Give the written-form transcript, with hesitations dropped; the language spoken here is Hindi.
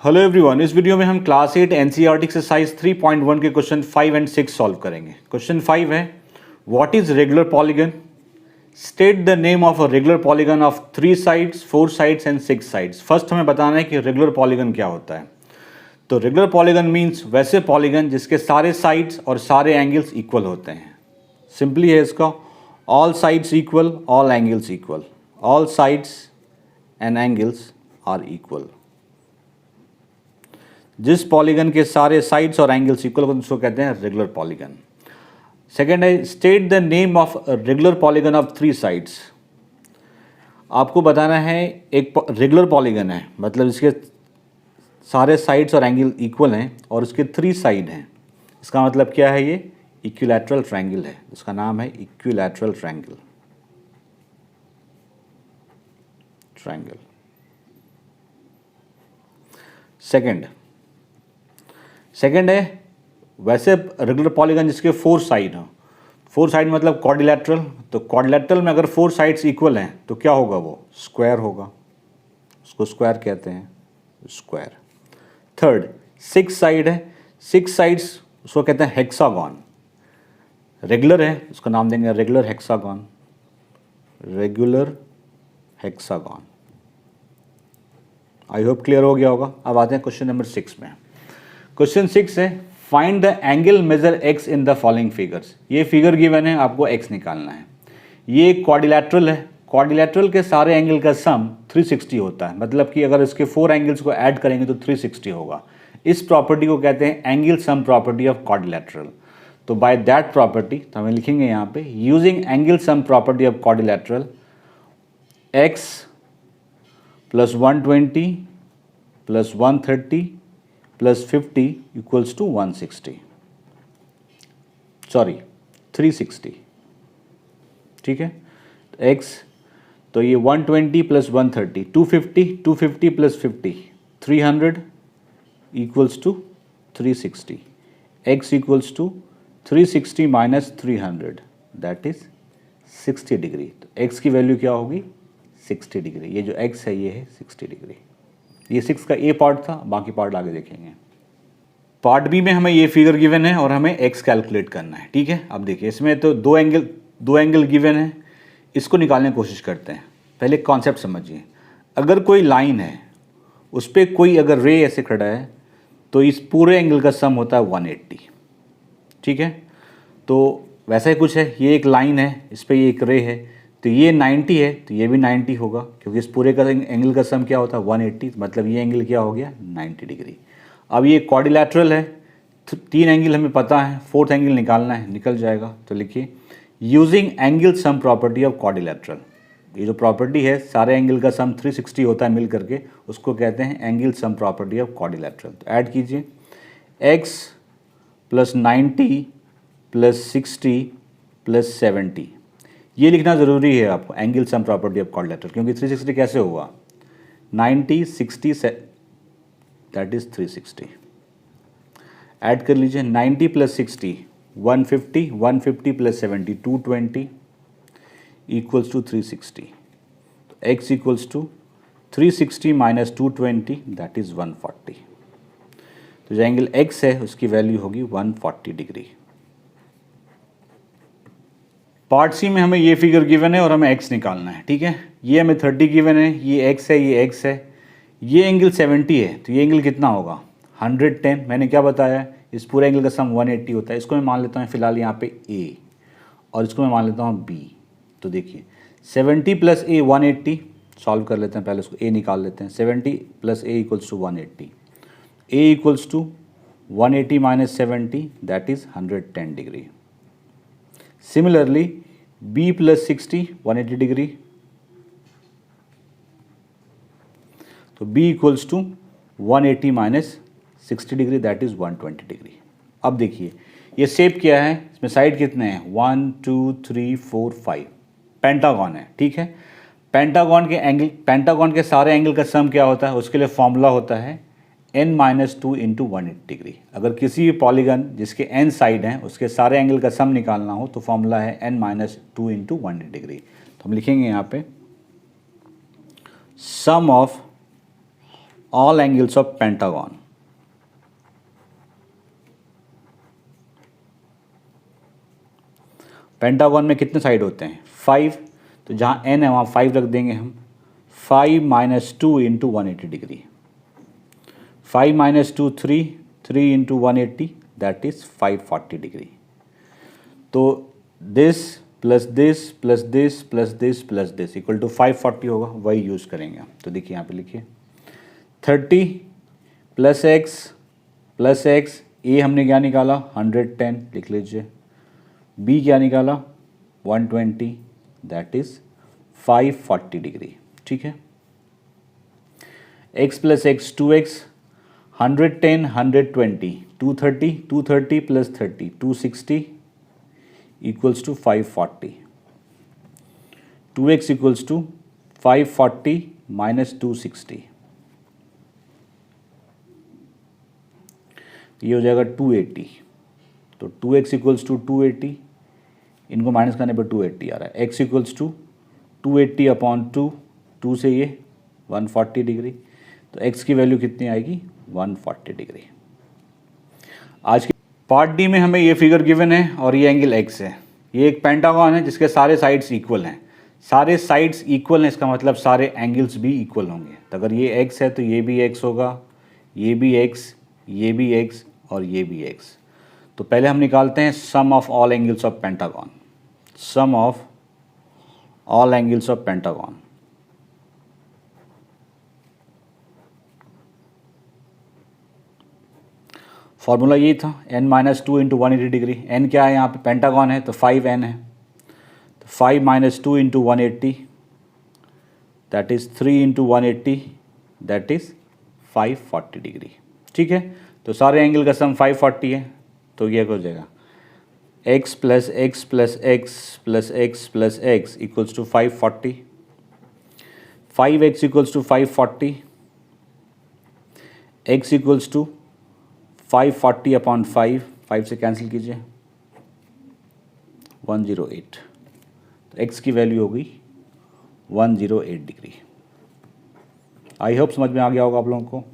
हेलो एवरीवन, इस वीडियो में हम क्लास 8 एनसीईआरटी एक्सरसाइज 3.1 के क्वेश्चन 5 एंड 6 सॉल्व करेंगे। क्वेश्चन 5 है what is regular polygon, state the name of a regular polygon of 3 sides 4 sides and 6 sides. First हमें बताना है कि रेगुलर पॉलीगन क्या होता है। तो रेगुलर पॉलीगन मीन्स वैसे पॉलीगन जिसके सारे साइड्स और सारे एंगल्स इक्वल होते हैं। सिंपली है इसका, all sides equal, all angles equal, all sides and angles are equal. जिस पॉलीगन के सारे साइड्स और एंगल्स इक्वल होते हैं उसको कहते हैं रेगुलर पॉलीगन। सेकेंड है state the name of regular polygon of 3 sides. आपको बताना है एक रेगुलर पॉलीगन है मतलब इसके सारे साइड्स और एंगल इक्वल हैं और इसके 3 साइड हैं। इसका मतलब क्या है, ये इक्विलैटरल ट्रायंगल है। इसका नाम है इक्विलैटरल ट्रायंगल। सेकेंड है वैसे रेगुलर पॉलीगन जिसके 4 साइड हो। 4 साइड मतलब क्वाड्रिलैटरल। तो क्वाड्रिलैटरल में अगर 4 साइड्स इक्वल हैं तो क्या होगा, वो स्क्वायर होगा, उसको स्क्वायर कहते हैं, स्क्वायर। थर्ड 6 साइड है, 6 साइड्स उसको कहते हैं हेक्सागन। रेगुलर है, उसका नाम देंगे regular hexagon, regular hexagon. I hope clear हो गया होगा। अब आते हैं क्वेश्चन नंबर 6 में। क्वेश्चन 6 है find the angle measure x in the following figures. ये फिगर गिवन है, आपको x निकालना है। ये एक क्वाड्रिलैटरल है, क्वाड्रिलैटरल के सारे एंगल का सम 360 होता है। मतलब कि अगर इसके 4 एंगल्स को ऐड करेंगे तो 360 होगा। इस प्रॉपर्टी को कहते हैं angle sum property of quadrilateral. तो बाय दैट प्रॉपर्टी तो हमें लिखेंगे यहाँ पे using angle sum property of quadrilateral x plus 120 plus 130 plus 50 equals to 160, sorry 360। ठीक है, तो x तो ये 120 plus 130 250, 250 plus 50 300 equals to 360। x equals to 360 minus 300 that is 60 degree. तो x की वैल्यू क्या होगी, 60 डिग्री। ये जो x है ये है 60 डिग्री। ये 6 का ए पार्ट था, बाकी पार्ट आगे देखेंगे। पार्ट बी में हमें ये फिगर गिवन है और हमें x कैलकुलेट करना है। ठीक है, अब देखिए इसमें तो दो एंगल गिवन है, इसको निकालने की कोशिश करते हैं। पहले कॉन्सेप्ट समझिए। अगर कोई लाइन है उस पर कोई अगर रे ऐसे खड़ा है तो इस पूरे एंगल का सम होता है 180। ठीक है, तो वैसा ही कुछ है, ये एक लाइन है, इस पर ये एक रे है, तो ये 90 है तो ये भी 90 होगा, क्योंकि इस पूरे का एंगल का सम क्या होता है 180, मतलब ये एंगल क्या हो गया 90 डिग्री। अब ये क्वाड्रिलैटरल है, 3 एंगल हमें पता है, 4th एंगल निकालना है, निकल जाएगा। तो लिखिए using angle sum property of quadrilateral. ये जो प्रॉपर्टी है सारे एंगल का सम 360 होता है मिल करके, उसको कहते हैं angle sum property of quadrilateral. तो ऐड कीजिए x प्लस 90 प्लस 60 प्लस 70। ये लिखना ज़रूरी है आपको, angle sum property of quadrilateral, क्योंकि 360 कैसे होगा 90 60 दैट इज 360। ऐड कर लीजिए 90 प्लस 60 150, 150 प्लस 70 220 इक्वल्स टू 360। तो x equals to 360 minus 220 that is 140। तो जो एंगल x है उसकी वैल्यू होगी 140 डिग्री। पार्ट सी में हमें ये फिगर गिवन है और हमें x निकालना है। ठीक है, ये हमें 30 गिवन है, ये x है, ये x है, ये एंगल 70 है, तो ये एंगल कितना होगा 110। मैंने क्या बताया, इस पूरे एंगल का सम 180 होता है। इसको मैं मान लेता हूँ फिलहाल यहाँ पे a और इसको मैं मान लेता हूँ b। तो देखिए 70 प्लस a 180, सॉल्व कर लेते हैं, पहले उसको a निकाल लेते हैं। 70 plus a equals to 180, a equals to 180 minus 70 that is 110 degree. Similarly b plus 60 180 degree, तो b equals to 180 minus 60 degree that is 120 degree. अब देखिए ये शेप क्या है, इसमें साइड कितने हैं 1 2 3 4 5, पेंटागन है। ठीक है, पेंटागन के सारे एंगल का सम क्या होता है, उसके लिए फॉर्मूला होता है n माइनस 2 इंटू 180 डिग्री। अगर किसी भी पॉलीगन जिसके n साइड हैं उसके सारे एंगल का सम निकालना हो तो फॉर्मूला है n माइनस 2 इंटू 180 डिग्री। तो हम लिखेंगे यहाँ पे sum of all angles of pentagon. Pentagon में कितने साइड होते हैं? 5, तो जहाँ n है वहाँ 5 रख देंगे हम। 5 minus 2 into 180 degree, 5 minus 2 3, 3 into 180 that is 540 degree. तो this plus this plus this plus this plus this equal to 540 होगा, वही यूज़ करेंगे हम। तो देखिए यहाँ पे लिखिए 30 प्लस एक्स, ए हमने क्या निकाला 110 लिख लीजिए, बी क्या निकाला 120 दैट इज 540 डिग्री। ठीक है, x plus x 2x, 110 120 230, 230 plus 30 260 equals to 540, 2x equals to 540 minus 260, ये हो जाएगा 280। तो 2x इक्वल्स टू 280, इनको माइनस करने पर 280 आ रहा है। x इक्वल्स टू 280 अपॉन 2, 2 से ये 140 डिग्री, तो x की वैल्यू कितनी आएगी 140 डिग्री। आज के पार्ट डी में हमें ये फिगर गिवन है और ये एंगल x है। ये एक पेंटागन है जिसके सारे साइड्स इक्वल हैं। सारे साइड्स इक्वल हैं, इसका मतलब सारे एंगल्स भी इक्वल होंगे। तो अगर ये x है तो ये भी x होगा, ये भी x, ये भी x और ये भी x। तो पहले हम निकालते हैं sum of all angles of pentagon. Sum of all angles of pentagon, formula ये था n minus 2 into 180 degree. n क्या है यहाँ पे, पेंटागन है तो 5n है, तो 5 minus 2 into 180 that is 3 into 180 that is 540 degree. ठीक है, तो सारे एंगल का सम 540 है, तो ये हो जाएगा x plus x plus x plus x plus x equals to 540, 5x equals to 540, x equals to 540 upon 5 से कैंसिल कीजिए 108, तो x की वैल्यू होगी 108 डिग्री। आई होप समझ में आ गया होगा आप लोगों को।